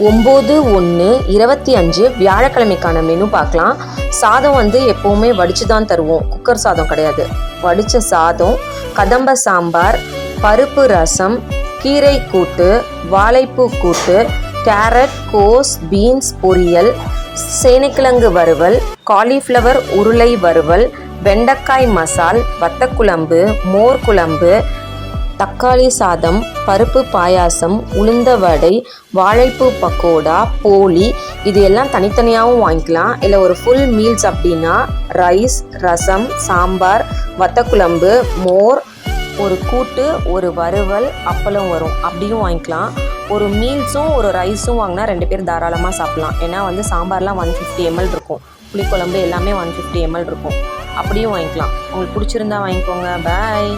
9/1/25 வியாழக்கிழமைக்கான menu பார்க்கலாம். சாதம் எப்போவுமே வடித்து தான் தருவோம், குக்கர் சாதம் கிடையாது. வடித்த சாதம், கதம்ப சாம்பார், பருப்பு ரசம், கீரை கூட்டு, வாழைப்பூ கூட்டு, கேரட், கோஸ், பீன்ஸ் பொரியல், சேனைக்கிழங்கு வறுவல், காலிஃப்ளவர் உருளை வறுவல், வெண்டைக்காய் மசால், வத்தக்குழம்பு, மோர் குழம்பு, தக்காளி சாதம், பருப்பு பாயாசம், உளுந்த வடை, வாழைப்பூ பக்கோடா, போலி. இது எல்லாம் தனித்தனியாகவும் வாங்கிக்கலாம். இல்லை ஒரு ஃபுல் மீல்ஸ் அப்படின்னா ரைஸ், ரசம், சாம்பார், வத்தக்குழம்பு, மோர், ஒரு கூட்டு, ஒரு வறுவல், அப்பளம் வரும், அப்படியும் வாங்கிக்கலாம். ஒரு மீல்ஸும் ஒரு ரைஸும் வாங்கினா 2 பேர் தாராளமாக சாப்பிட்லாம். ஏன்னா சாம்பார்லாம் 150 ml இருக்கும், புளிக்குழம்பு எல்லாமே 150 ml இருக்கும். அப்படியும் வாங்கிக்கலாம். உங்களுக்கு பிடிச்சிருந்தா வாங்கிக்கோங்க. பாய்.